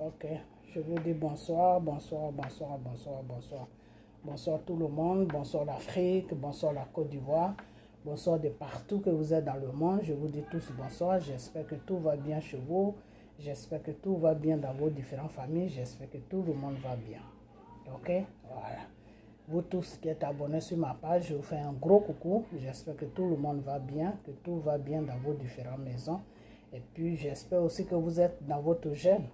Ok, je vous dis bonsoir, bonsoir, bonsoir, bonsoir, bonsoir. Bonsoir tout le monde, bonsoir l'Afrique, bonsoir la Côte d'Ivoire, bonsoir de partout que vous êtes dans le monde. Je vous dis tous bonsoir, j'espère que tout va bien chez vous. J'espère que tout va bien dans vos différentes familles, j'espère que tout le monde va bien. Ok, voilà. Vous tous qui êtes abonnés sur ma page, je vous fais un gros coucou. J'espère que tout le monde va bien, que tout va bien dans vos différentes maisons. Et puis, j'espère aussi que vous êtes dans votre jeûne.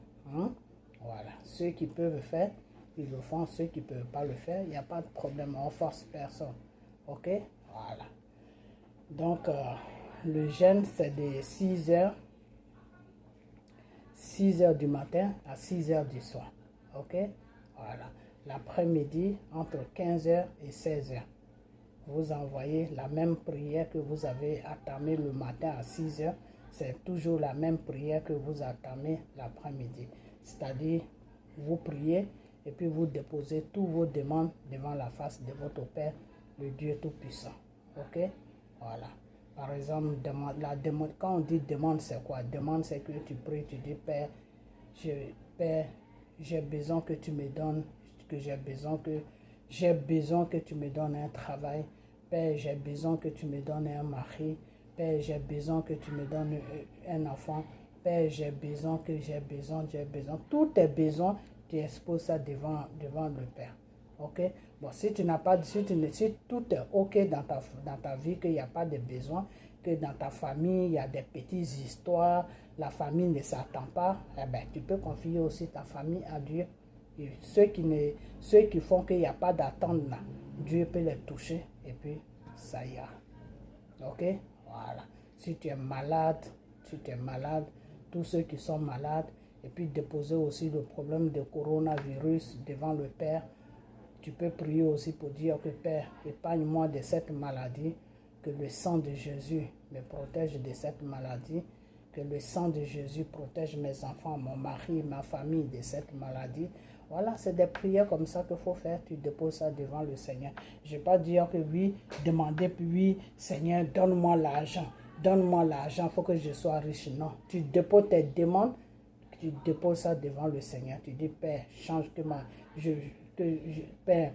Voilà. Ceux qui peuvent le faire, ils le font. Ceux qui ne peuvent pas le faire, il n'y a pas de problème. On ne force personne. Ok? Voilà. Donc, le jeûne, c'est de 6 heures du matin à 6 heures du soir. Ok? Voilà. L'après-midi, entre 15 heures et 16 heures. Vous envoyez la même prière que vous avez entamée le matin à 6 heures. C'est toujours la même prière que vous entamez l'après-midi. C'est-à-dire, vous priez et puis vous déposez toutes vos demandes devant la face de votre Père, le Dieu Tout-Puissant. Ok? Voilà. Par exemple, quand on dit demande, c'est quoi? Demande, c'est que tu pries, tu dis, Père, j'ai besoin que tu me donnes, j'ai besoin que tu me donnes un travail. Père, j'ai besoin que tu me donnes un mari. Père, j'ai besoin que tu me donnes un enfant. Père, j'ai besoin. Tous tes besoins, tu exposes ça devant le Père. Ok? Bon, si tu n'as pas, si tout est ok dans ta vie, qu'il n'y a pas de besoin, que dans ta famille, il y a des petites histoires, la famille ne s'attend pas, eh bien, tu peux confier aussi ta famille à Dieu. Et ceux qui font qu'il n'y a pas d'attente là, Dieu peut les toucher et puis ça ira. Ok? Voilà. Si tu es malade, tous ceux qui sont malades, et puis déposer aussi le problème de coronavirus devant le Père. Tu peux prier aussi pour dire que Père, épargne-moi de cette maladie, que le sang de Jésus me protège de cette maladie, que le sang de Jésus protège mes enfants, mon mari, ma famille de cette maladie. Voilà, c'est des prières comme ça qu'il faut faire. Tu déposes ça devant le Seigneur. Je ne vais pas dire que oui, demander, puis oui, Seigneur, donne-moi l'argent. Donne-moi l'argent, il faut que je sois riche. Non, tu déposes tes demandes, tu déposes ça devant le Seigneur. Tu dis, Père, change Père,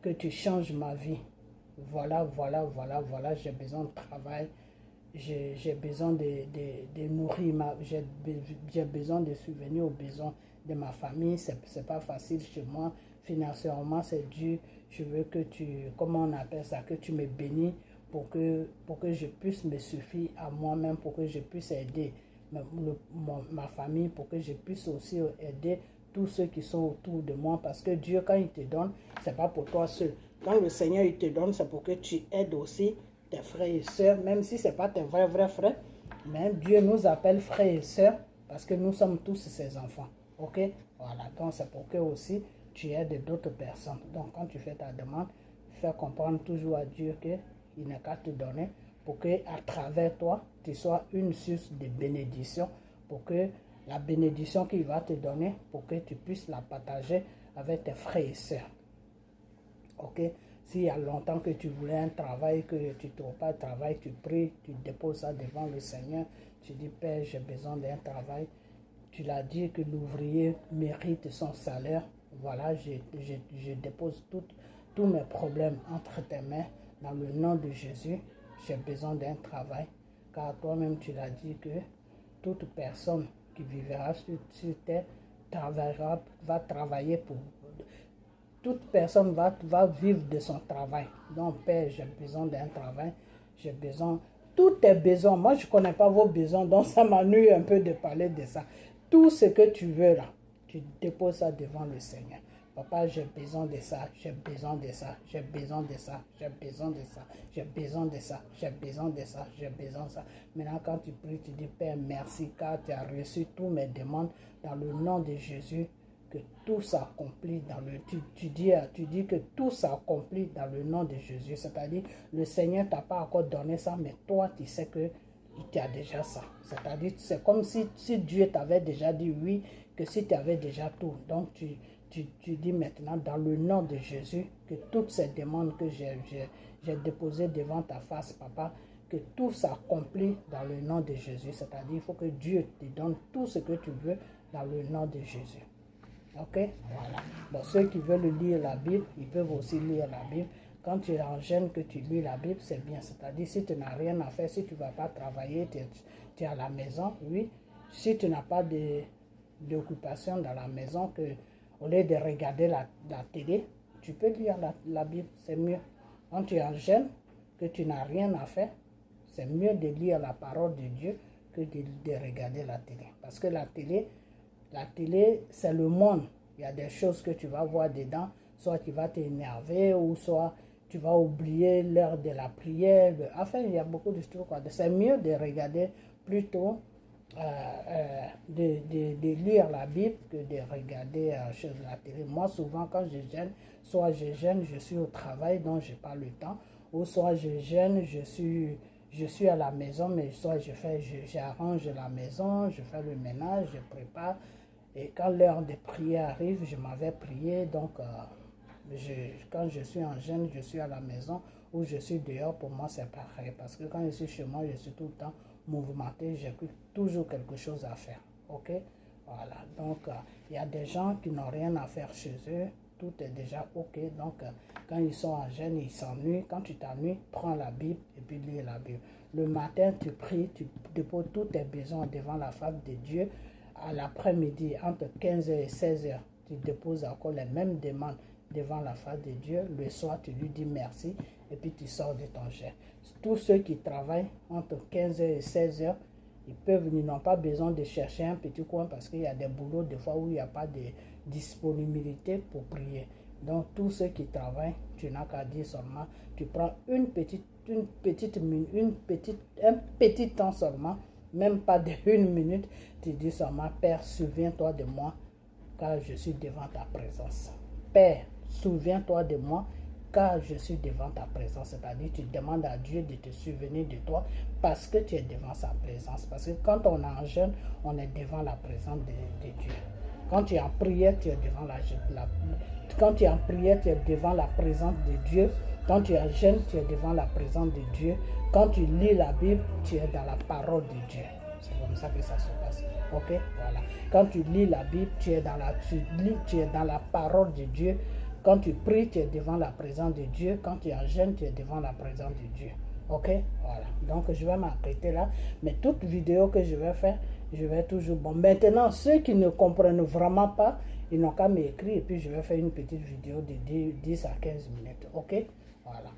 que tu changes ma vie. Voilà, j'ai besoin de travail. J'ai besoin de nourrir, j'ai besoin de subvenir aux besoins de ma famille. C'est pas facile chez moi. Financièrement, c'est dur. Je veux que comment on appelle ça, que tu me bénis pour que je puisse me suffire à moi-même, pour que je puisse aider ma famille, pour que je puisse aussi aider tous ceux qui sont autour de moi. Parce que Dieu, quand il te donne, c'est pas pour toi seul. Quand le Seigneur il te donne, c'est pour que tu aides aussi tes frères et sœurs, même si ce n'est pas tes vrais frères. Mais Dieu nous appelle frères et sœurs parce que nous sommes tous ses enfants. Ok? Voilà. Donc c'est pour que aussi tu aides d'autres personnes. Donc quand tu fais ta demande, fais comprendre toujours à Dieu qu'il n'a qu'à te donner pour que à travers toi, tu sois une source de bénédiction, pour que la bénédiction qu'il va te donner, pour que tu puisses la partager avec tes frères et sœurs. Ok? S'il y a longtemps que tu voulais un travail, que tu ne trouves pas de travail, tu pries, tu déposes ça devant le Seigneur. Tu dis, Père, j'ai besoin d'un travail. Tu l'as dit que l'ouvrier mérite son salaire. Voilà, je dépose tous mes problèmes entre tes mains. Dans le nom de Jésus, j'ai besoin d'un travail. Car toi-même, tu l'as dit que toute personne qui vivra sur terre va travailler pour toute personne va vivre de son travail. Donc, Père, j'ai besoin d'un travail. J'ai besoin, tous tes besoins. Moi, je ne connais pas vos besoins, donc ça m'ennuie un peu de parler de ça. Tout ce que tu veux là, tu déposes ça devant le Seigneur. Papa, j'ai besoin de ça, j'ai besoin de ça, j'ai besoin de ça, j'ai besoin de ça, j'ai besoin de ça, j'ai besoin de ça, j'ai besoin de ça. Maintenant, quand tu pries, tu dis, Père, merci, car tu as reçu toutes mes demandes dans le nom de Jésus. Que tout s'accomplit dans le... Tu dis que tout s'accomplit dans le nom de Jésus. C'est-à-dire, le Seigneur ne t'a pas encore donné ça, mais toi, tu sais qu'il t'a déjà ça. C'est-à-dire, c'est comme si Dieu t'avait déjà dit oui, que si tu avais déjà tout. Donc, tu dis maintenant, dans le nom de Jésus, que toutes ces demandes que j'ai déposées devant ta face, papa, que tout s'accomplit dans le nom de Jésus. C'est-à-dire, il faut que Dieu te donne tout ce que tu veux dans le nom de Jésus. Ok? Voilà. Bon, ceux qui veulent lire la Bible, ils peuvent aussi lire la Bible. Quand tu es en jeûne, que tu lis la Bible, c'est bien. C'est-à-dire, si tu n'as rien à faire, si tu ne vas pas travailler, tu es à la maison, oui. Si tu n'as pas d'occupation dans la maison, que, au lieu de regarder la télé, tu peux lire la Bible, c'est mieux. Quand tu es en jeûne, que tu n'as rien à faire, c'est mieux de lire la parole de Dieu que de regarder la télé. Parce que la télé, c'est le monde. Il y a des choses que tu vas voir dedans, soit tu vas t'énerver, ou soit tu vas oublier l'heure de la prière. Enfin, il y a beaucoup de trucs. C'est mieux de regarder plutôt, de lire la Bible que de regarder la télé. Moi, souvent, quand je gêne, soit je gêne, je suis au travail, donc je n'ai pas le temps, ou soit je gêne, je suis à la maison, mais soit j'arrange la maison, je fais le ménage, je prépare. Et quand l'heure de prière arrive, je m'en vais prier. Donc, quand je suis en jeûne, je suis à la maison ou je suis dehors, pour moi, c'est pareil. Parce que quand je suis chez moi, je suis tout le temps mouvementé, j'ai toujours quelque chose à faire. Ok? Voilà. Donc, il y a des gens qui n'ont rien à faire chez eux. Tout est déjà ok. Donc, quand ils sont en jeûne, ils s'ennuient. Quand tu t'ennuies, prends la Bible et puis lis la Bible. Le matin, tu pries, tu déposes tous tes besoins devant la face de Dieu. À l'après-midi, entre 15h et 16h, tu déposes encore les mêmes demandes devant la face de Dieu. Le soir, tu lui dis merci et puis tu sors de ton jeûne. Tous ceux qui travaillent entre 15h et 16h, ils n'ont pas besoin de chercher un petit coin parce qu'il y a des boulots des fois où il n'y a pas de disponibilité pour prier. Donc, tous ceux qui travaillent, tu n'as qu'à dire seulement, tu prends un petit temps seulement, même pas de 1 minute, tu dis seulement, Père, souviens-toi de moi, car je suis devant ta présence. Père, souviens-toi de moi, car je suis devant ta présence. C'est-à-dire, tu demandes à Dieu de te souvenir de toi parce que tu es devant sa présence. Parce que quand on est en jeûne, on est devant la présence de Dieu. Quand tu es en prière, tu es devant quand tu es en prière, tu es devant la présence de Dieu. Quand tu es en jeûne, tu es devant la présence de Dieu. Quand tu lis la Bible, tu es dans la parole de Dieu. C'est comme ça que ça se passe. Ok? Voilà. Quand tu lis la Bible, tu es dans la parole de Dieu. Quand tu pries, tu es devant la présence de Dieu. Quand tu es en jeûne, tu es devant la présence de Dieu. Ok? Voilà. Donc, je vais m'arrêter là. Mais toute vidéo que je vais faire, je vais toujours... Bon, maintenant, ceux qui ne comprennent vraiment pas, ils n'ont qu'à m'écrire et puis je vais faire une petite vidéo de 10 à 15 minutes. Ok? Voilà.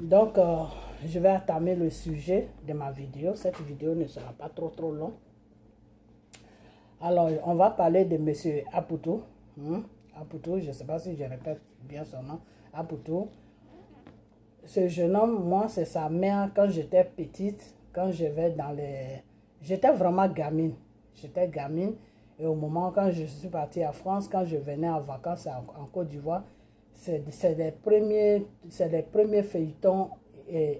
Donc, je vais entamer le sujet de ma vidéo. Cette vidéo ne sera pas trop longue. Alors, on va parler de M. Aputu. Aputu, je ne sais pas si je répète bien son nom. Aputu. Ce jeune homme, moi, c'est sa mère. Quand j'étais petite, quand je vais dans les... J'étais vraiment gamine. J'étais gamine. Et au moment quand je suis partie en France, quand je venais en vacances en Côte d'Ivoire, c'est les premiers feuilletons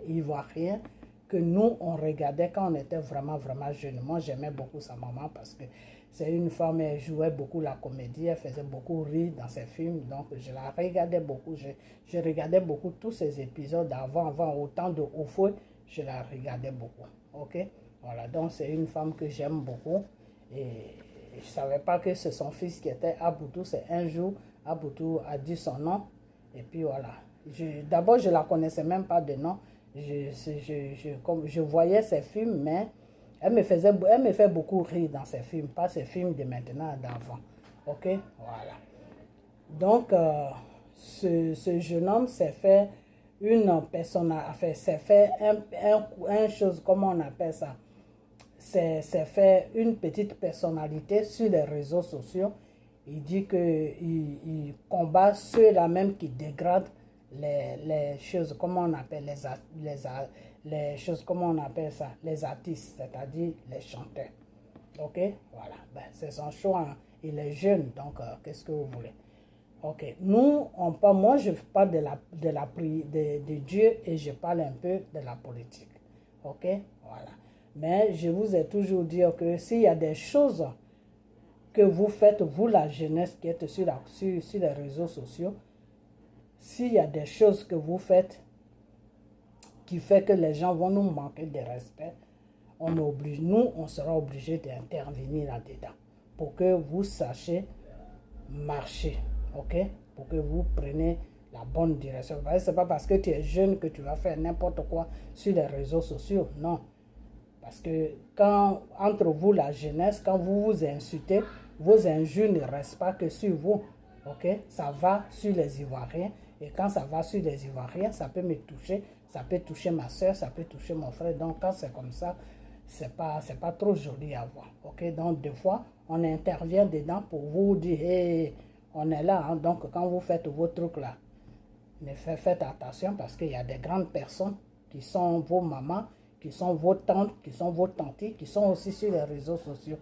ivoiriens que nous, on regardait quand on était vraiment jeunes. Moi, j'aimais beaucoup sa maman parce que c'est une femme, elle jouait beaucoup la comédie, elle faisait beaucoup rire dans ses films. Donc, je la regardais beaucoup. Je regardais beaucoup tous ces épisodes avant au temps de Oufoué, je la regardais beaucoup. Ok? Voilà, donc c'est une femme que j'aime beaucoup. Et je ne savais pas que c'est son fils qui était Aputu. C'est un jour, Aputu a dit son nom. Et puis voilà. D'abord, je ne la connaissais même pas de nom. Je voyais ses films, mais elle me fait beaucoup rire dans ses films. Pas ses films de maintenant, d'avant. Ok? Voilà. Donc, ce jeune homme s'est fait un chose, comment on appelle ça? C'est fait une petite personnalité sur les réseaux sociaux. Il dit qu'il combat ceux-là même qui dégradent les choses, comment on appelle les choses, comment on appelle ça, les artistes, c'est-à-dire les chanteurs. Ok, voilà, c'est son choix, hein. Il est jeune, donc qu'est-ce que vous voulez? Ok, moi je parle de Dieu et je parle un peu de la politique. Ok, voilà. Mais je vous ai toujours dit que s'il y a des choses que vous faites, vous la jeunesse qui êtes sur les réseaux sociaux, s'il y a des choses que vous faites qui fait que les gens vont nous manquer de respect, on sera obligé d'intervenir là-dedans. pour que vous sachiez marcher, ok? Pour que vous preniez la bonne direction. Ce n'est pas parce que tu es jeune que tu vas faire n'importe quoi sur les réseaux sociaux, non. Parce que quand, entre vous, la jeunesse, quand vous vous insultez, vos injures ne restent pas que sur vous, ok? Ça va sur les Ivoiriens, et quand ça va sur les Ivoiriens, ça peut me toucher, ça peut toucher ma soeur, ça peut toucher mon frère. Donc, quand c'est comme ça, c'est pas trop joli à voir, ok? Donc, des fois, on intervient dedans pour vous dire, hey, on est là, hein? Donc, quand vous faites vos trucs là, mais faites attention parce qu'il y a des grandes personnes qui sont vos mamans, qui sont vos tantes, qui sont vos tantis, qui sont aussi sur les réseaux sociaux.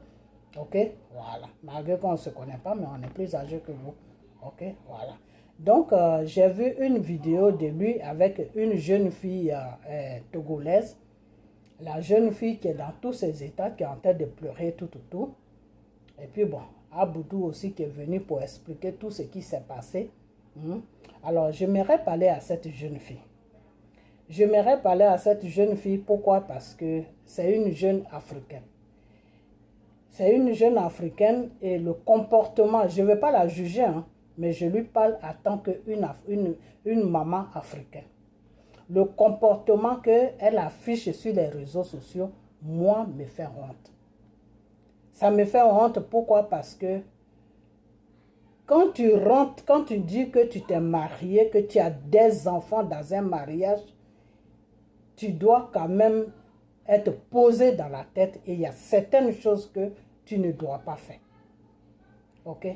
Ok? Voilà. Malgré qu'on ne se connaît pas, mais on est plus âgé que vous. Ok? Voilà. Donc, j'ai vu une vidéo de lui avec une jeune fille togolaise. La jeune fille qui est dans tous ses états, qui est en train de pleurer tout. Et puis bon, Aboudou aussi qui est venu pour expliquer tout ce qui s'est passé. Alors, j'aimerais parler à cette jeune fille. J'aimerais parler à cette jeune fille. Pourquoi? Parce que c'est une jeune africaine. C'est une jeune africaine et le comportement, je ne vais pas la juger, hein, mais je lui parle en tant qu'une maman africaine. Le comportement qu'elle affiche sur les réseaux sociaux, moi, me fait honte. Ça me fait honte. Pourquoi? Parce que quand tu rentres, quand tu dis que tu t'es marié, que tu as des enfants dans un mariage, tu dois quand même être posé dans la tête et il y a certaines choses que tu ne dois pas faire. Ok?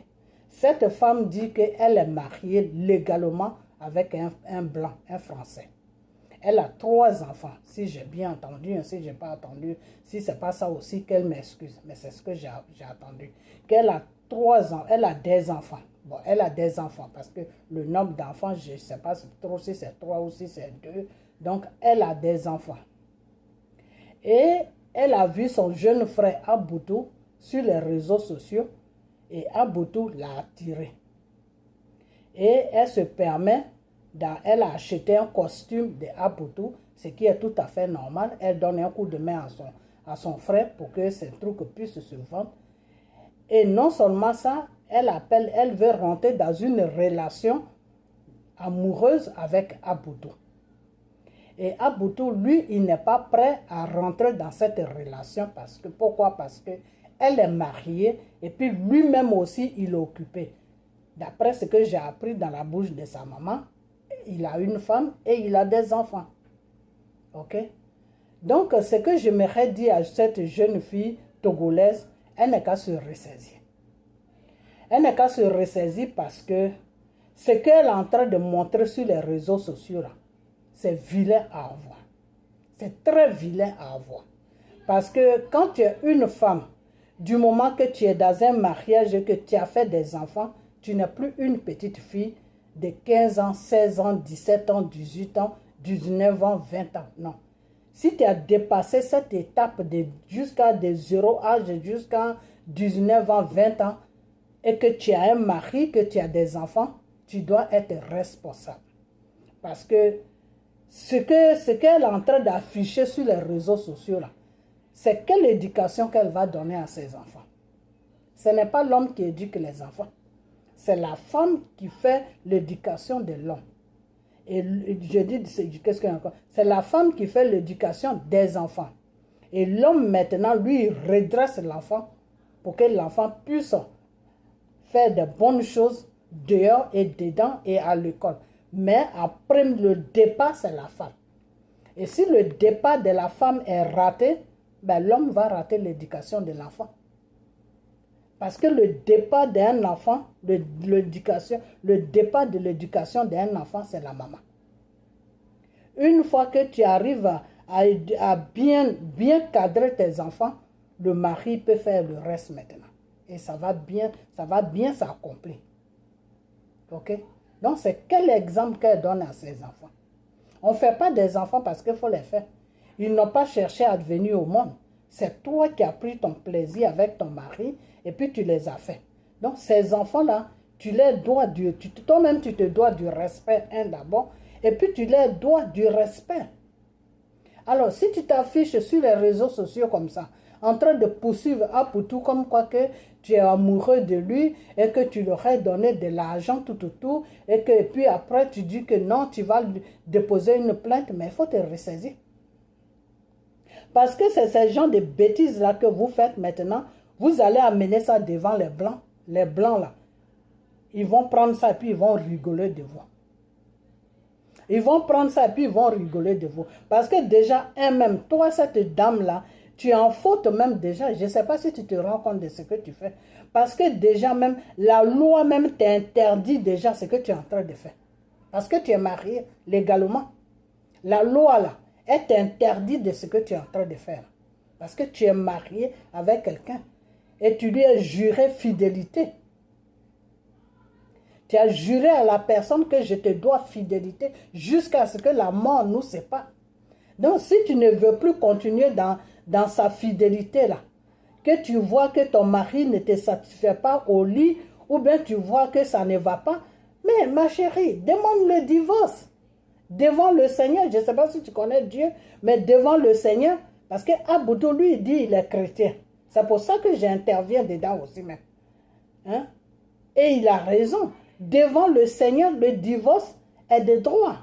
Cette femme dit qu'elle est mariée légalement avec un blanc, un Français. Elle a 3 enfants, si j'ai bien entendu, si je n'ai pas entendu, si ce n'est pas ça aussi, qu'elle m'excuse, mais c'est ce que j'ai entendu. Qu'elle a 3 ans, elle a des enfants. Bon, elle a des enfants parce que le nombre d'enfants, je ne sais pas trop si c'est 3 ou si c'est 2. Donc, elle a des enfants. Et elle a vu son jeune frère Aboudou sur les réseaux sociaux et Aboudou l'a attiré. Et elle se permet, elle a acheté un costume de Aboudou, ce qui est tout à fait normal. Elle donne un coup de main à son frère pour que ces trucs puissent se vendre. Et non seulement ça, elle veut rentrer dans une relation amoureuse avec Aboudou. Et Aboudou, lui, il n'est pas prêt à rentrer dans cette relation. Pourquoi? Parce qu'elle est mariée et puis lui-même aussi, il est occupé. D'après ce que j'ai appris dans la bouche de sa maman, il a une femme et il a des enfants. Ok? Donc, ce que j'aimerais dire à cette jeune fille togolaise, elle n'est qu'à se ressaisir. Elle n'est qu'à se ressaisir parce que ce qu'elle est en train de montrer sur les réseaux sociaux, là, c'est vilain à voir. C'est très vilain à voir. Parce que quand tu es une femme, du moment que tu es dans un mariage et que tu as fait des enfants, tu n'es plus une petite fille de 15 ans, 16 ans, 17 ans, 18 ans, 19 ans, 20 ans. Non. Si tu as dépassé cette étape jusqu'à des 0 âge, jusqu'à 19 ans, 20 ans, et que tu as un mari, que tu as des enfants, tu dois être responsable. Parce que ce qu'elle est en train d'afficher sur les réseaux sociaux, là, c'est quelle éducation qu'elle va donner à ses enfants. Ce n'est pas l'homme qui éduque les enfants. C'est la femme qui fait l'éducation de l'homme. Et je dis, qu'est-ce qu'il y a encore? C'est la femme qui fait l'éducation des enfants. Et l'homme, maintenant, lui, il redresse l'enfant pour que l'enfant puisse faire de bonnes choses dehors et dedans et à l'école. Mais après le départ, c'est la femme. Et si le départ de la femme est raté, ben l'homme va rater l'éducation de l'enfant. Parce que le départ d'un enfant, le départ de l'éducation d'un enfant, c'est la maman. Une fois que tu arrives à bien cadrer tes enfants, le mari peut faire le reste maintenant. Et ça va bien s'accomplir. Ok? Donc, c'est quel exemple qu'elle donne à ses enfants? On ne fait pas des enfants parce qu'il faut les faire. Ils n'ont pas cherché à venir au monde. C'est toi qui as pris ton plaisir avec ton mari et puis tu les as fait. Donc, ces enfants-là, tu les dois toi-même, tu te dois du respect, d'abord, et puis tu les dois du respect. Alors, si tu t'affiches sur les réseaux sociaux comme ça, en train de poursuivre Aboudou comme quoi que tu es amoureux de lui et que tu lui aurais donné de l'argent tout, et que puis après tu dis que non, tu vas déposer une plainte, mais il faut te ressaisir. Parce que c'est ce genre de bêtises-là que vous faites maintenant, vous allez amener ça devant les Blancs. Les Blancs, là, ils vont prendre ça et puis ils vont rigoler de vous. Ils vont prendre ça et puis ils vont rigoler de vous. Parce que déjà, même toi, cette dame-là, tu es en faute même déjà. Je ne sais pas si tu te rends compte de ce que tu fais. Parce que déjà même, la loi même t'interdit déjà ce que tu es en train de faire. Parce que tu es marié légalement. La loi là, elle t'interdit de ce que tu es en train de faire. Parce que tu es marié avec quelqu'un. Et tu lui as juré fidélité. Tu as juré à la personne que je te dois fidélité jusqu'à ce que la mort nous sépare. Donc, si tu ne veux plus continuer dans sa fidélité là, que tu vois que ton mari ne te satisfait pas au lit, ou bien tu vois que ça ne va pas, mais ma chérie, demande le divorce. Devant le Seigneur, je ne sais pas si tu connais Dieu, mais devant le Seigneur, parce que Aboudou, lui, il dit il est chrétien. C'est pour ça que j'interviens dedans aussi même. Hein? Et il a raison. Devant le Seigneur, le divorce est de droit.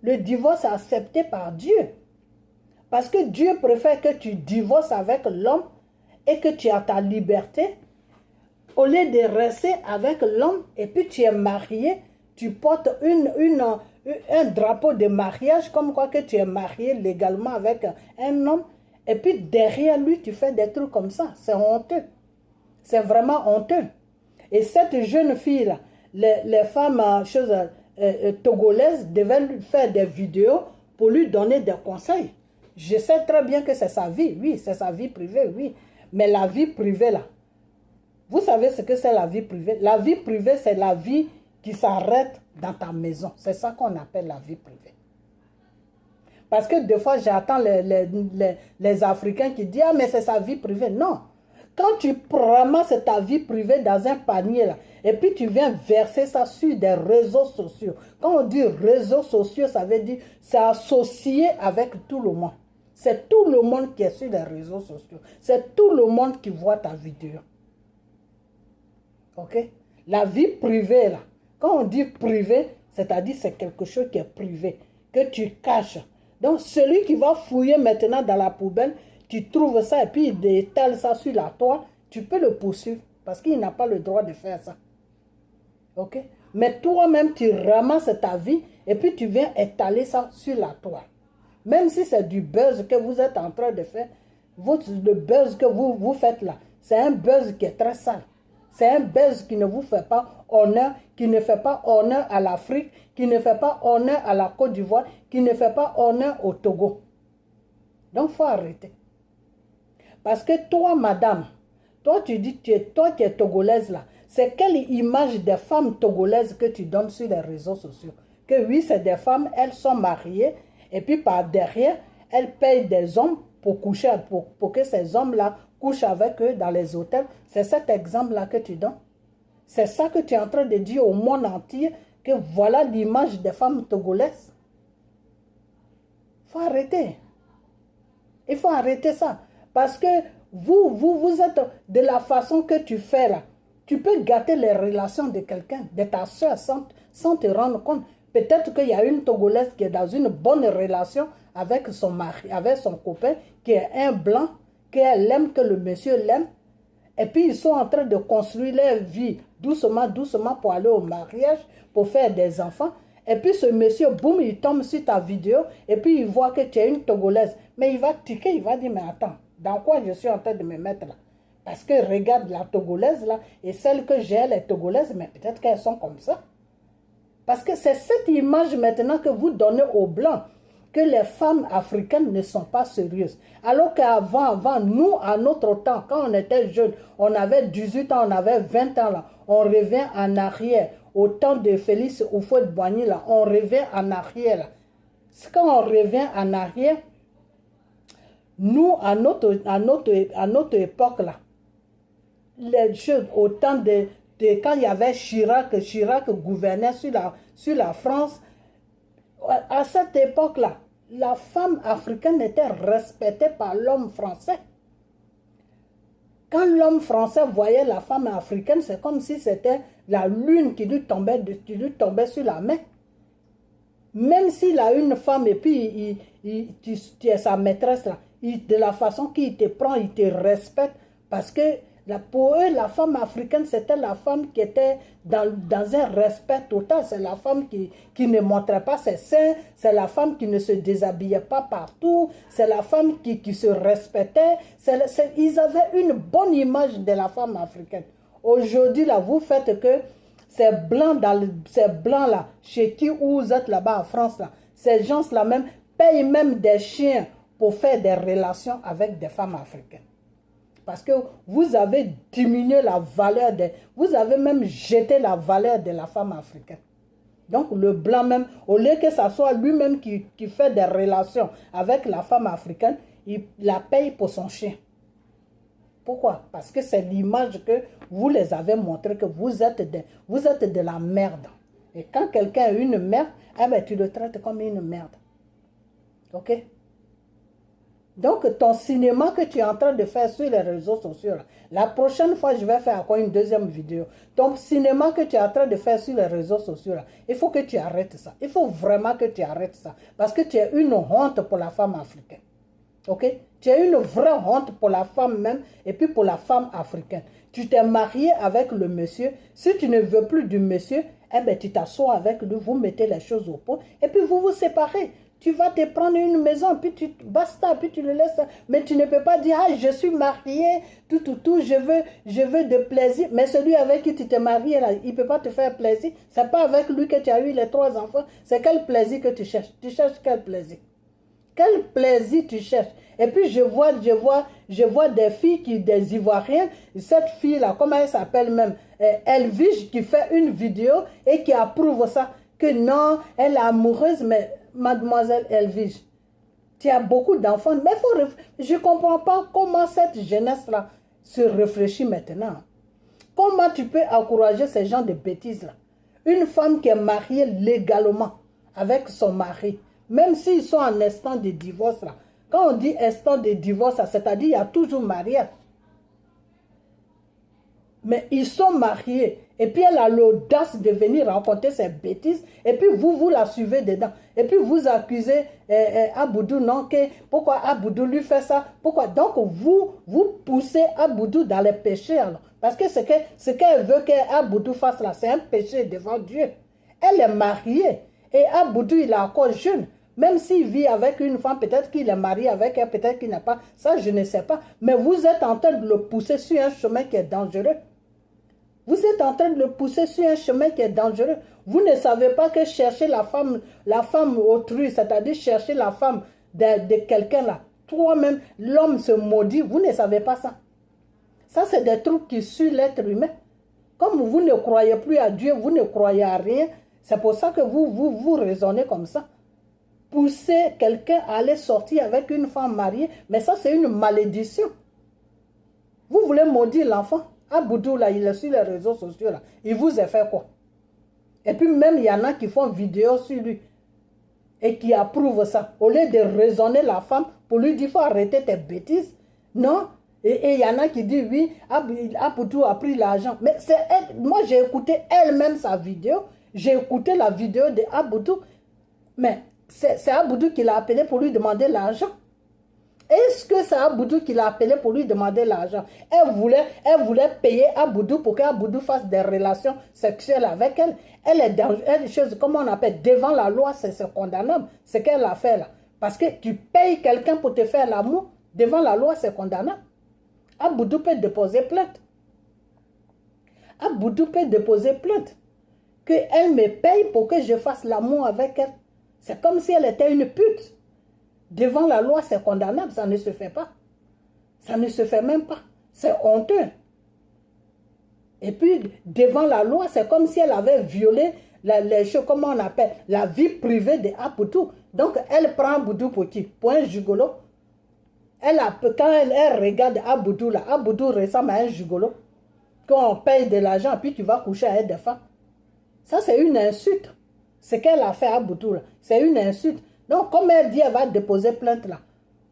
Le divorce est accepté par Dieu. Parce que Dieu préfère que tu divorces avec l'homme et que tu as ta liberté, au lieu de rester avec l'homme et puis tu es marié, tu portes un drapeau de mariage comme quoi que tu es marié légalement avec un homme et puis derrière lui tu fais des trucs comme ça. C'est honteux. C'est vraiment honteux. Et cette jeune fille-là, les femmes togolaises devaient lui faire des vidéos pour lui donner des conseils. Je sais très bien que c'est sa vie, oui, c'est sa vie privée, oui. Mais la vie privée, là, vous savez ce que c'est la vie privée? La vie privée, c'est la vie qui s'arrête dans ta maison. C'est ça qu'on appelle la vie privée. Parce que des fois, j'attends les Africains qui disent « Ah, mais c'est sa vie privée. » Non. Quand tu ramasses ta vie privée dans un panier, là, et puis tu viens verser ça sur des réseaux sociaux. Quand on dit réseaux sociaux, ça veut dire c'est associé avec tout le monde. C'est tout le monde qui est sur les réseaux sociaux. C'est tout le monde qui voit ta vidéo. Ok? La vie privée, là, quand on dit privé, c'est-à-dire c'est quelque chose qui est privé, que tu caches. Donc, celui qui va fouiller maintenant dans la poubelle, tu trouves ça et puis il étale ça sur la toile, tu peux le poursuivre parce qu'il n'a pas le droit de faire ça. Ok? Mais toi-même, tu ramasses ta vie et puis tu viens étaler ça sur la toile. Même si c'est du buzz que vous êtes en train de faire, le buzz que vous faites là, c'est un buzz qui est très sale. C'est un buzz qui ne vous fait pas honneur, qui ne fait pas honneur à l'Afrique, qui ne fait pas honneur à la Côte d'Ivoire, qui ne fait pas honneur au Togo. Donc, il faut arrêter. Parce que toi, madame, toi, tu dis, toi qui es togolaise là, c'est quelle image des femmes togolaises que tu donnes sur les réseaux sociaux? Que oui, c'est des femmes, elles sont mariées, et puis par derrière, elles payent des hommes pour coucher, pour que ces hommes-là couchent avec eux dans les hôtels. C'est cet exemple-là que tu donnes. C'est ça que tu es en train de dire au monde entier, que voilà l'image des femmes togolaises. Il faut arrêter. Il faut arrêter ça. Parce que vous êtes de la façon que tu fais là. Tu peux gâter les relations de quelqu'un, de ta soeur, sans te rendre compte. Peut-être qu'il y a une Togolaise qui est dans une bonne relation avec son mari, avec son copain, qui est un blanc, qu'elle aime, que le monsieur l'aime. Et puis ils sont en train de construire leur vie doucement, doucement pour aller au mariage, pour faire des enfants. Et puis ce monsieur, boum, il tombe sur ta vidéo et puis il voit que tu es une Togolaise. Mais il va tiquer, il va dire, mais attends, dans quoi je suis en train de me mettre là? Parce que regarde la Togolaise là, et celle que j'ai, elle est Togolaise, mais peut-être qu'elles sont comme ça. Parce que c'est cette image maintenant que vous donnez aux Blancs, que les femmes africaines ne sont pas sérieuses. Alors qu'avant, nous, à notre temps, quand on était jeunes, on avait 18 ans, on avait 20 ans, là, on revient en arrière. Au temps de Félix Houphouët-Boigny, là, on revient en arrière. Là. Quand on revient en arrière, nous, à notre époque, là, les choses, au temps de quand il y avait Chirac gouvernait sur la France, à cette époque-là, la femme africaine était respectée par l'homme français. Quand l'homme français voyait la femme africaine, c'est comme si c'était la lune qui lui tombait sur la main. Même s'il a une femme et puis tu es sa maîtresse, là, de la façon qu'il te prend, il te respecte. Parce que pour eux, la femme africaine, c'était la femme qui était dans un respect total. C'est la femme qui ne montrait pas ses seins. C'est la femme qui ne se déshabillait pas partout. C'est la femme qui se respectait. Ils avaient une bonne image de la femme africaine. Aujourd'hui, là, vous faites que ces blancs-là, chez qui vous êtes là-bas en France, là, ces gens-là même payent même des chiens pour faire des relations avec des femmes africaines. Parce que vous avez diminué la valeur vous avez même jeté la valeur de la femme africaine. Donc le blanc même, au lieu que ce soit lui-même qui fait des relations avec la femme africaine, il la paye pour son chien. Pourquoi? Parce que c'est l'image que vous les avez montré que vous êtes de la merde. Et quand quelqu'un a une merde, eh ben, tu le traites comme une merde. Ok? Donc, ton cinéma que tu es en train de faire sur les réseaux sociaux, là, la prochaine fois, je vais faire encore une deuxième vidéo. Ton cinéma que tu es en train de faire sur les réseaux sociaux, là, il faut que tu arrêtes ça. Il faut vraiment que tu arrêtes ça. Parce que tu es une honte pour la femme africaine. Ok? Tu es une vraie honte pour la femme même et puis pour la femme africaine. Tu t'es marié avec le monsieur. Si tu ne veux plus du monsieur, eh bien, tu t'assois avec lui, vous mettez les choses au pot et puis vous vous séparez. Tu vas te prendre une maison, puis basta, puis tu le laisses. Mais tu ne peux pas dire, ah, je suis marié, tout, je veux de plaisir. Mais celui avec qui tu t'es marié, là, il ne peut pas te faire plaisir. Ce n'est pas avec lui que tu as eu les 3 enfants. C'est quel plaisir que tu cherches? Tu cherches quel plaisir? Quel plaisir tu cherches? Et puis je vois des filles, des Ivoiriennes. Cette fille-là, comment elle s'appelle même? Elvige, qui fait une vidéo et qui approuve ça. Que non, elle est amoureuse, mais mademoiselle Elvige, tu as beaucoup d'enfants. Mais je ne comprends pas comment cette jeunesse-là se réfléchit maintenant. Comment tu peux encourager ces gens de bêtises-là? Une femme qui est mariée légalement avec son mari, même s'ils sont en instant de divorce, là. Quand on dit instant de divorce, c'est-à-dire qu'il y a toujours mariage. Mais ils sont mariés. Et puis elle a l'audace de venir raconter ces bêtises. Et puis vous la suivez dedans. Et puis vous accusez Aboudou, non, pourquoi Aboudou lui fait ça? Pourquoi? Donc vous poussez Aboudou dans les péchés. Alors. Parce que ce qu'elle veut qu'Aboudou fasse là, c'est un péché devant Dieu. Elle est mariée. Et Aboudou, il est encore jeune. Même s'il vit avec une femme, peut-être qu'il est marié avec elle, peut-être qu'il n'a pas. Ça, je ne sais pas. Mais vous êtes en train de le pousser sur un chemin qui est dangereux. Vous êtes en train de le pousser sur un chemin qui est dangereux. Vous ne savez pas que chercher la femme autrui, c'est-à-dire chercher la femme de quelqu'un là, toi-même, l'homme se maudit, vous ne savez pas ça. Ça, c'est des trucs qui suivent l'être humain. Comme vous ne croyez plus à Dieu, vous ne croyez à rien, c'est pour ça que vous raisonnez comme ça. Pousser quelqu'un à aller sortir avec une femme mariée, mais ça, c'est une malédiction. Vous voulez maudire l'enfant? Aboudou, là, il est sur les réseaux sociaux, là. Il vous a fait quoi? Et puis même, il y en a qui font vidéo sur lui et qui approuvent ça. Au lieu de raisonner la femme, pour lui dire, il faut arrêter tes bêtises. Non? Et il y en a qui disent, oui, Aboudou a pris l'argent. Mais c'est elle. Moi, j'ai écouté elle-même sa vidéo. J'ai écouté la vidéo de Aboudou. Mais c'est Aboudou qui l'a appelé pour lui demander l'argent. Est-ce que c'est Aboudou qui l'a appelé pour lui demander l'argent? Elle voulait payer Aboudou pour qu'Aboudou fasse des relations sexuelles avec elle. Elle est dans une chose, comment on appelle, devant la loi, c'est condamnable. Ce qu'elle a fait là. Parce que tu payes quelqu'un pour te faire l'amour, devant la loi, c'est condamnable. Aboudou peut déposer plainte. Aboudou peut déposer plainte. Qu'elle me paye pour que je fasse l'amour avec elle. C'est comme si elle était une pute. Devant la loi, c'est condamnable, ça ne se fait pas. Ça ne se fait même pas. C'est honteux. Et puis, devant la loi, c'est comme si elle avait violé les choses, comment on appelle, la vie privée de Aboudou. Donc, elle prend Aboudou pour qui? Pour un gigolo. Quand elle regarde Aboudou, là, Aboudou ressemble à un gigolo. Quand on paye de l'argent, puis tu vas coucher avec des femmes. Ça, c'est une insulte. Ce qu'elle a fait à Aboudou, là, c'est une insulte. Donc, comme elle dit, elle va déposer plainte là.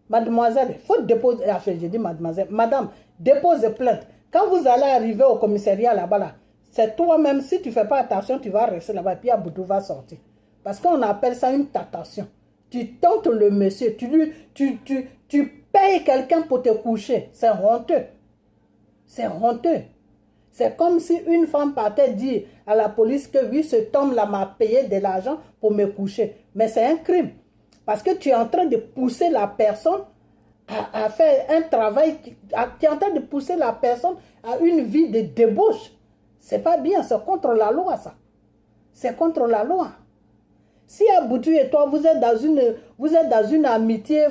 Mademoiselle, il faut déposer. Enfin, j'ai dit mademoiselle. Madame, dépose plainte. Quand vous allez arriver au commissariat là-bas, là, c'est toi-même, si tu ne fais pas attention, tu vas rester là-bas, et puis Aboudou va sortir. Parce qu'on appelle ça une tentation. Tu tentes le monsieur, tu payes quelqu'un pour te coucher. C'est honteux. C'est honteux. C'est comme si une femme partait dire à la police que oui, cet homme-là m'a payé de l'argent pour me coucher. Mais c'est un crime. Parce que tu es en train de pousser la personne à faire un travail, tu es en train de pousser la personne à une vie de débauche. C'est pas bien, c'est contre la loi ça. C'est contre la loi. Si Aboudou et toi, vous êtes dans une amitié,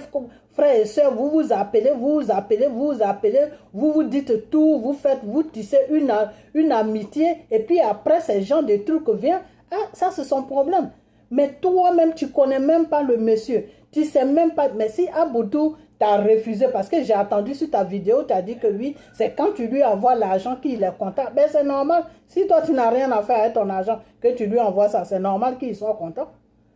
frères et sœurs, vous vous appelez, vous vous dites tout, vous tissez une amitié, et puis après, ces gens de trucs viennent, ah, ça c'est son problème. Mais toi-même, tu ne connais même pas le monsieur. Tu ne sais même pas, mais si Aboudou t'a refusé, parce que j'ai attendu sur ta vidéo, tu as dit que oui, c'est quand tu lui envoies l'argent qu'il est content. Ben c'est normal. Si toi, tu n'as rien à faire avec ton argent, que tu lui envoies ça, c'est normal qu'il soit content.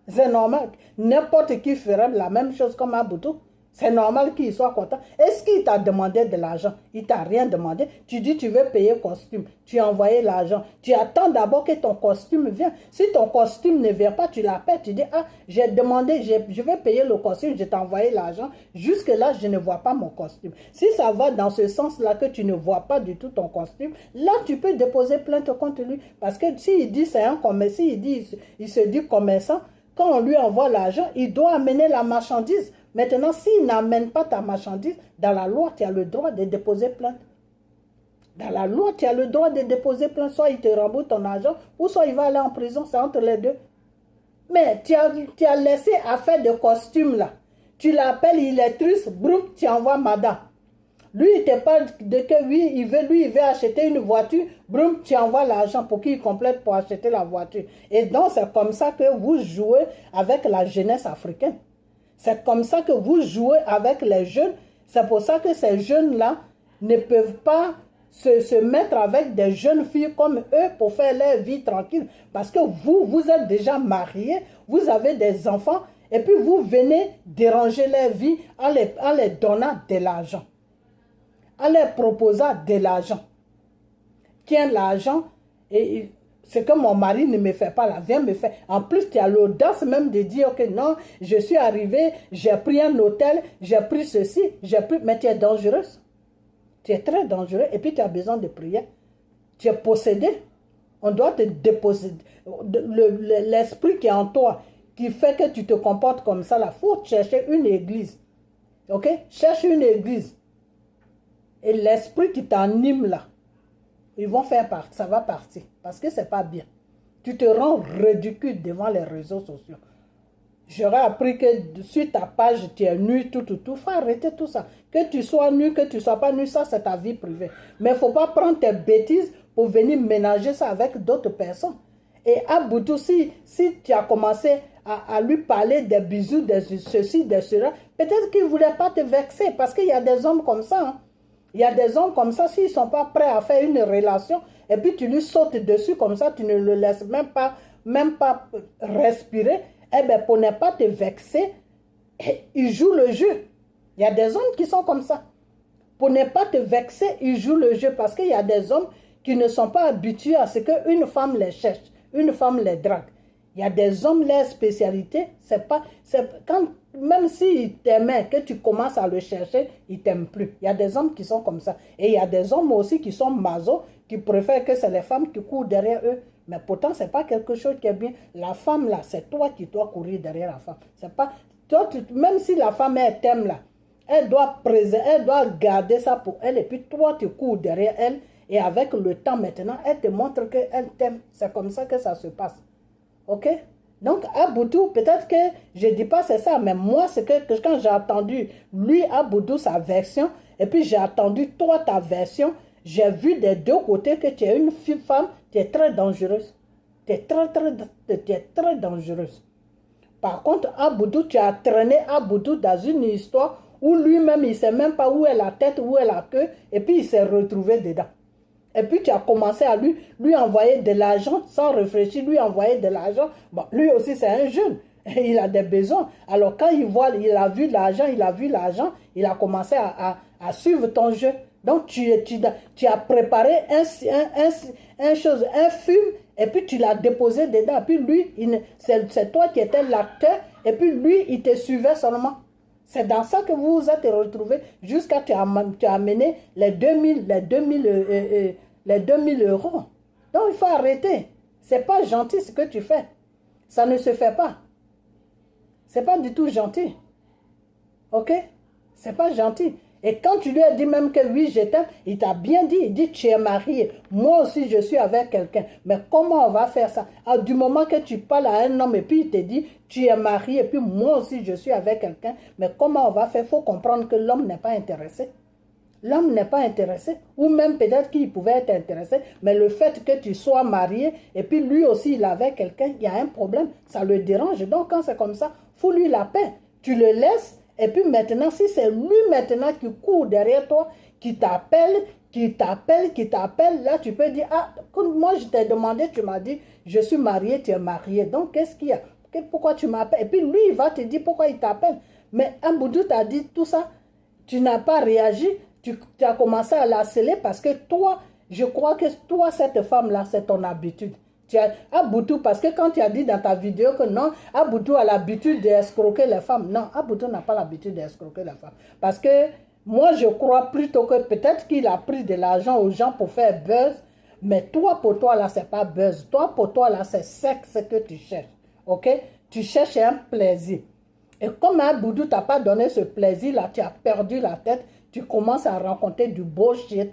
C'est normal. N'importe qui ferait la même chose comme Aboudou. C'est normal qu'il soit content. Est-ce qu'il t'a demandé de l'argent? Il t'a rien demandé. Tu dis tu veux payer costume. Tu as envoyé l'argent. Tu attends d'abord que ton costume vienne. Si ton costume ne vient pas, tu l'appelles. Tu dis ah, j'ai demandé, je vais payer le costume, je t'ai envoyé l'argent. Jusque-là, je ne vois pas mon costume. Si ça va dans ce sens-là que tu ne vois pas du tout ton costume, là, tu peux déposer plainte contre lui. Parce que s'il dit c'est un commerçant, il se dit commerçant, quand on lui envoie l'argent, il doit amener la marchandise. Maintenant, s'il n'amène pas ta marchandise, dans la loi, tu as le droit de déposer plainte. Dans la loi, tu as le droit de déposer plainte. Soit il te rembourse ton argent, ou soit il va aller en prison. C'est entre les deux. Mais tu as laissé affaire de costume là. Tu l'appelles, il est triste, broum, tu envoies madame. Lui, il te parle de que oui, il veut acheter une voiture. Broum, tu envoies l'argent pour qu'il complète pour acheter la voiture. Et donc, c'est comme ça que vous jouez avec la jeunesse africaine. C'est comme ça que vous jouez avec les jeunes. C'est pour ça que ces jeunes-là ne peuvent pas se mettre avec des jeunes filles comme eux pour faire leur vie tranquille. Parce que vous êtes déjà mariés, vous avez des enfants, et puis vous venez déranger leur vie en les donnant de l'argent. En leur proposant de l'argent. Tiens l'argent et ce que mon mari ne me fait pas là, viens me faire. En plus, tu as l'audace même de dire que non, je suis arrivé, j'ai pris un hôtel, j'ai pris ceci, mais tu es dangereuse. Tu es très dangereux et puis tu as besoin de prier. Tu es possédé. On doit te déposséder. L'esprit qui est en toi, qui fait que tu te comportes comme ça là, il faut chercher une église. Ok? Cherche une église. Et l'esprit qui t'anime là, ils vont faire partie, ça va partir. Parce que c'est pas bien. Tu te rends ridicule devant les réseaux sociaux. J'aurais appris que sur ta page, tu es nu, tout. Il faut arrêter tout ça. Que tu sois nu, que tu ne sois pas nu, ça c'est ta vie privée. Mais il ne faut pas prendre tes bêtises pour venir ménager ça avec d'autres personnes. Et Aboudou, si tu as commencé à lui parler des bisous, de ceci, de cela, peut-être qu'il ne voulait pas te vexer. Parce qu'il y a des hommes comme ça. Hein. Il y a des hommes comme ça, s'ils ne sont pas prêts à faire une relation, et puis tu lui sautes dessus comme ça, tu ne le laisses même pas respirer, eh bien, pour ne pas te vexer, il joue le jeu. Il y a des hommes qui sont comme ça. Pour ne pas te vexer, il joue le jeu, parce qu'il y a des hommes qui ne sont pas habitués à ce qu'une femme les cherche, une femme les drague. Il y a des hommes, leur spécialité, même s'il t'aimait, que tu commences à le chercher, il ne t'aime plus. Il y a des hommes qui sont comme ça. Et il y a des hommes aussi qui sont masos, qui préfèrent que c'est les femmes qui courent derrière eux. Mais pourtant, ce n'est pas quelque chose qui est bien. La femme, là, c'est toi qui dois courir derrière la femme. C'est pas, toi, même si la femme, elle t'aime, là, elle doit garder ça pour elle. Et puis toi, tu cours derrière elle. Et avec le temps, maintenant, elle te montre qu'elle t'aime. C'est comme ça que ça se passe. Ok? Donc, Aboudou, peut-être que je ne dis pas c'est ça, mais moi, c'est que quand j'ai entendu lui, Aboudou, sa version, et puis j'ai entendu toi, ta version, j'ai vu des deux côtés que tu es une femme, tu es très dangereuse. Tu es très dangereuse. Par contre, Aboudou, tu as traîné Aboudou dans une histoire où lui-même, il ne sait même pas où est la tête, où est la queue, et puis il s'est retrouvé dedans. Et puis tu as commencé à lui envoyer de l'argent sans réfléchir, lui envoyer de l'argent. Bon, lui aussi c'est un jeune, il a des besoins. Alors quand il a vu l'argent, il a commencé à suivre ton jeu. Donc, tu as préparé un film, et puis tu l'as déposé dedans. Et puis lui, c'est toi qui étais l'acteur, et puis lui, il te suivait seulement. C'est dans ça que vous vous êtes retrouvés jusqu'à tu as amené les 2000 euros. Donc, il faut arrêter. C'est pas gentil ce que tu fais. Ça ne se fait pas. C'est pas du tout gentil. Ok? C'est pas gentil. Et quand tu lui as dit même que oui, je t'aime, il t'a bien dit, il dit, tu es marié. Moi aussi, je suis avec quelqu'un. Mais comment on va faire ça? Du moment que tu parles à un homme et puis il te dit, tu es marié, et puis moi aussi, je suis avec quelqu'un. Mais comment on va faire? Il faut comprendre que l'homme n'est pas intéressé. L'homme n'est pas intéressé. Ou même peut-être qu'il pouvait être intéressé. Mais le fait que tu sois marié, et puis lui aussi, il avait quelqu'un, il y a un problème. Ça le dérange. Donc, quand c'est comme ça, il faut lui la paix. Tu le laisses. Et puis maintenant, si c'est lui maintenant qui court derrière toi, qui t'appelle, là tu peux dire, ah, moi je t'ai demandé, tu m'as dit, je suis marié, tu es marié. Donc qu'est-ce qu'il y a? Pourquoi tu m'appelles? Et puis lui, il va te dire pourquoi il t'appelle. Mais un boudou t'a dit tout ça, tu n'as pas réagi, tu as commencé à la sceller parce que toi, je crois que toi, cette femme-là, c'est ton habitude. Aboutou, parce que quand tu as dit dans ta vidéo que non, Aboutou a l'habitude d'escroquer les femmes. Non, Aboutou n'a pas l'habitude d'escroquer les femmes. Parce que moi, je crois plutôt que peut-être qu'il a pris de l'argent aux gens pour faire buzz. Mais toi, pour toi, là, c'est pas buzz. Toi, pour toi, là, c'est sexe que tu cherches. Ok? Tu cherches un plaisir. Et comme Aboutou t'a pas donné ce plaisir-là, tu as perdu la tête, tu commences à rencontrer du bullshit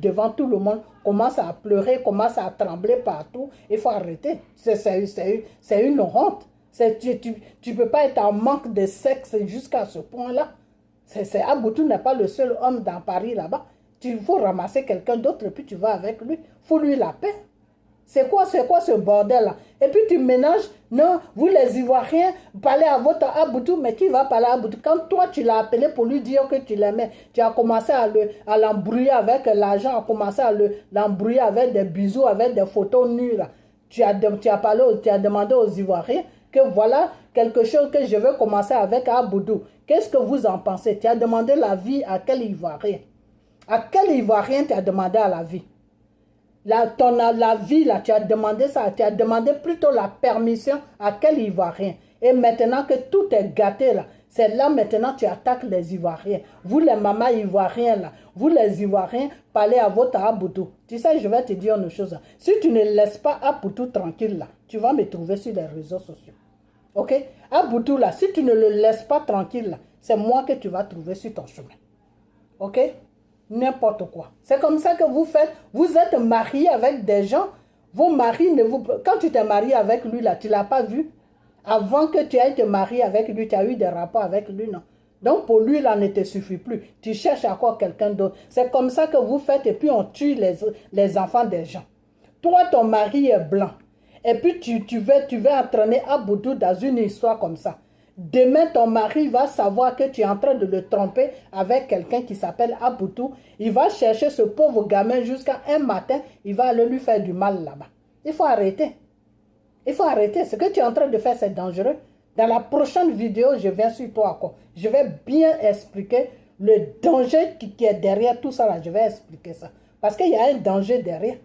devant tout le monde, commence à pleurer, commence à trembler partout. Il faut arrêter. C'est une honte. Tu ne peux pas être en manque de sexe jusqu'à ce point-là. Aboutou n'est pas le seul homme dans Paris là-bas. Il faut ramasser quelqu'un d'autre et puis tu vas avec lui. Il faut lui la paix. C'est quoi ce bordel-là? Et puis tu ménages, non, vous les Ivoiriens, parlez à votre Aboutou, mais qui va parler à Aboutou? Quand toi tu l'as appelé pour lui dire que tu l'aimais, tu as commencé à l'embrouiller avec l'argent, à commencé à l'embrouiller avec des bisous, avec des photos nues là. Tu as demandé aux Ivoiriens que voilà quelque chose que je veux commencer avec Aboutou. Qu'est-ce que vous en pensez? Tu as demandé la vie à quel Ivoirien? À quel Ivoirien tu as demandé à la vie? La vie, là, tu as demandé ça, tu as demandé plutôt la permission à quel Ivoirien. Et maintenant que tout est gâté, là, c'est là maintenant tu attaques les Ivoiriens. Vous les mamans ivoiriens, là, vous les Ivoiriens, parlez à votre Aboutou. Tu sais, je vais te dire une chose. Si tu ne laisses pas Aboutou tranquille, là, tu vas me trouver sur les réseaux sociaux. Ok? Aboutou, là, si tu ne le laisses pas tranquille, là, c'est moi que tu vas trouver sur ton chemin. Ok? N'importe quoi. C'est comme ça que vous faites. Vous êtes marié avec des gens. Vos maris ne vous... Quand tu t'es marié avec lui, là, tu ne l'as pas vu. Avant que tu ailles te marier avec lui, tu as eu des rapports avec lui, non. Donc pour lui, là, ne te suffit plus. Tu cherches encore quelqu'un d'autre. C'est comme ça que vous faites et puis on tue les enfants des gens. Toi, ton mari est blanc. Et puis tu veux entraîner Aboutou dans une histoire comme ça. Demain, ton mari va savoir que tu es en train de le tromper avec quelqu'un qui s'appelle Aboutou. Il va chercher ce pauvre gamin jusqu'à un matin. Il va aller lui faire du mal là-bas. Il faut arrêter. Il faut arrêter. Ce que tu es en train de faire, c'est dangereux. Dans la prochaine vidéo, je viens sur toi encore. Je vais bien expliquer le danger qui est derrière tout ça. Là. Je vais expliquer ça. Parce qu'il y a un danger derrière.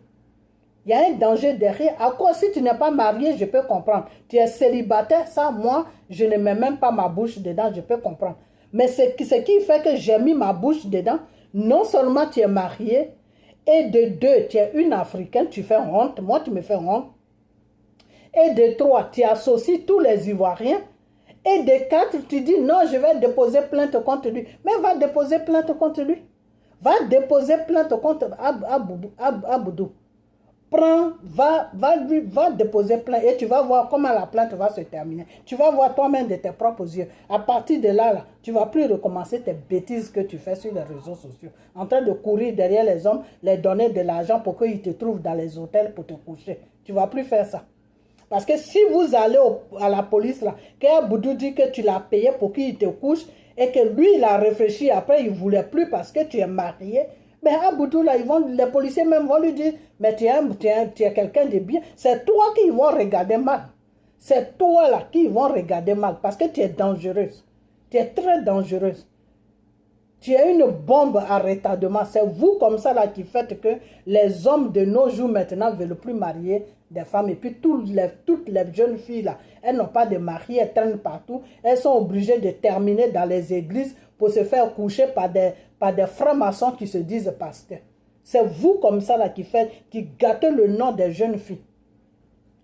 Il y a un danger derrière. À quoi si tu n'es pas marié, je peux comprendre. Tu es célibataire, ça, moi, je ne mets même pas ma bouche dedans, je peux comprendre. Mais ce qui fait que j'ai mis ma bouche dedans, non seulement tu es marié, et de deux, tu es une Africaine, tu fais honte, moi tu me fais honte. Et de trois, tu associes tous les Ivoiriens. Et de quatre, tu dis non, je vais déposer plainte contre lui. Mais va déposer plainte contre lui. Va déposer plainte contre Aboutou. Va déposer plainte et tu vas voir comment la plainte va se terminer. Tu vas voir toi-même de tes propres yeux. À partir de là, tu ne vas plus recommencer tes bêtises que tu fais sur les réseaux sociaux. En train de courir derrière les hommes, les donner de l'argent pour qu'ils te trouvent dans les hôtels pour te coucher. Tu ne vas plus faire ça. Parce que si vous allez à la police, là, qu'Aboutou dit que tu l'as payé pour qu'il te couche et que lui, il a réfléchi après, il ne voulait plus parce que tu es marié. Mais Aboutou, là, les policiers même vont lui dire, mais tu es quelqu'un de bien. C'est toi qui vont regarder mal. C'est toi là qui vont regarder mal parce que tu es dangereuse. Tu es très dangereuse. Tu es une bombe à retardement. C'est vous comme ça là qui faites que les hommes de nos jours maintenant ne veulent plus marier des femmes. Et puis toutes les jeunes filles là, elles n'ont pas de mari, elles traînent partout. Elles sont obligées de terminer dans les églises pour se faire coucher par des francs-maçons qui se disent pasteurs. C'est vous comme ça là qui gâtez le nom des jeunes filles.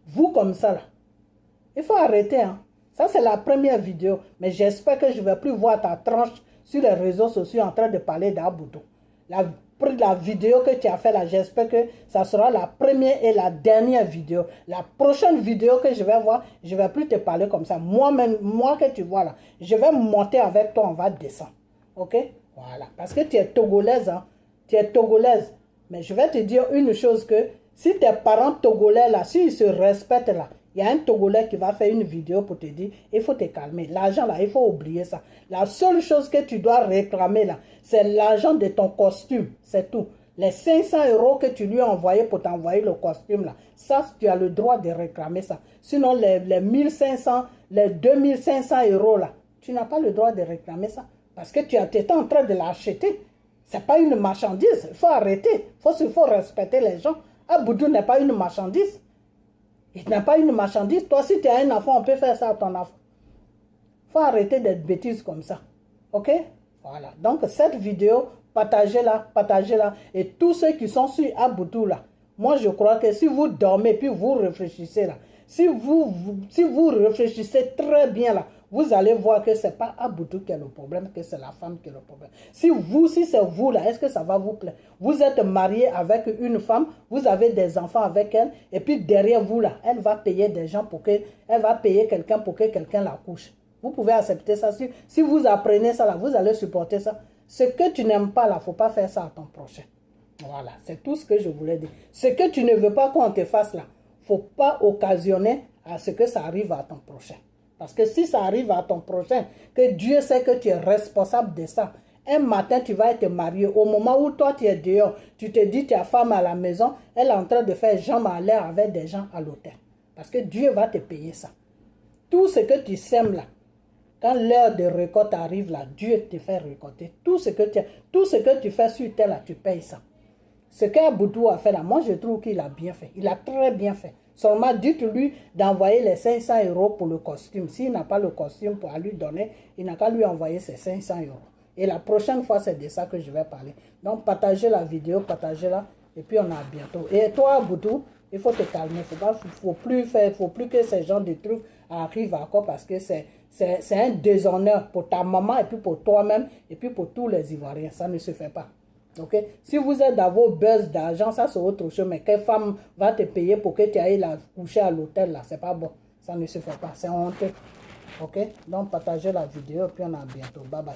Vous comme ça là. Il faut arrêter. Hein. Ça c'est la première vidéo. Mais j'espère que je ne vais plus voir ta tranche sur les réseaux sociaux en train de parler d'Aboudou. La vidéo que tu as fait là, j'espère que ça sera la première et la dernière vidéo. La prochaine vidéo que je vais voir, je ne vais plus te parler comme ça. Moi que tu vois là, je vais monter avec toi, on va descendre. Ok? Voilà. Parce que tu es togolaise, hein? Tu es togolaise. Mais je vais te dire une chose que si tes parents togolais là, s'ils se respectent là, il y a un Togolais qui va faire une vidéo pour te dire, il faut te calmer. L'argent là, il faut oublier ça. La seule chose que tu dois réclamer là, c'est l'argent de ton costume. C'est tout. Les 500 € que tu lui as envoyé pour t'envoyer le costume là, ça, tu as le droit de réclamer ça. Sinon, les 1500, les 2500 € là, tu n'as pas le droit de réclamer ça. Parce que tu étais en train de l'acheter. Ce n'est pas une marchandise. Il faut arrêter. Il faut respecter les gens. Aboudou n'est pas une marchandise. Il n'est pas une marchandise. Toi, si tu as un enfant, on peut faire ça à ton enfant. Il faut arrêter d'être bêtises comme ça. Ok? Voilà. Donc, cette vidéo, partagez-la, partagez-la. Et tous ceux qui sont sur Aboudou là, moi, je crois que si vous dormez, puis vous réfléchissez là, si vous réfléchissez très bien là, vous allez voir que ce n'est pas Aboudou qui est le problème, que c'est la femme qui est le problème. Si c'est vous là, est-ce que ça va vous plaire? Vous êtes marié avec une femme, vous avez des enfants avec elle, et puis derrière vous là, elle va payer des gens elle va payer quelqu'un pour que quelqu'un la couche. Vous pouvez accepter ça. Si vous apprenez ça là, vous allez supporter ça. Ce que tu n'aimes pas là, il ne faut pas faire ça à ton prochain. Voilà, c'est tout ce que je voulais dire. Ce que tu ne veux pas qu'on te fasse là, il ne faut pas occasionner à ce que ça arrive à ton prochain. Parce que si ça arrive à ton prochain, que Dieu sait que tu es responsable de ça, un matin tu vas être marié. Au moment où toi tu es dehors, tu te dis ta femme à la maison, elle est en train de faire jambes à l'air avec des gens à l'hôtel. Parce que Dieu va te payer ça. Tout ce que tu sèmes là, quand l'heure de récolte arrive là, Dieu te fait récolter. Tout ce que tu fais sur terre là, tu payes ça. Ce qu'Aboudou a fait là, moi je trouve qu'il a bien fait. Il a très bien fait. Seulement dites-lui d'envoyer les 500 € pour le costume. S'il n'a pas le costume pour lui donner, il n'a qu'à lui envoyer ces 500 €. Et la prochaine fois, c'est de ça que je vais parler. Donc partagez la vidéo, partagez-la. Et puis on a bientôt. Et toi, Aboudou, il faut te calmer. Faut plus que ces gens de trucs arrivent encore parce que c'est un déshonneur pour ta maman et puis pour toi-même et puis pour tous les Ivoiriens. Ça ne se fait pas. Ok? Si vous êtes dans vos buzz d'argent, ça c'est autre chose. Mais quelle femme va te payer pour que tu ailles la coucher à l'hôtel là? C'est pas bon. Ça ne se fait pas. C'est honteux. Ok? Donc partagez la vidéo et puis on a bientôt. Bye bye.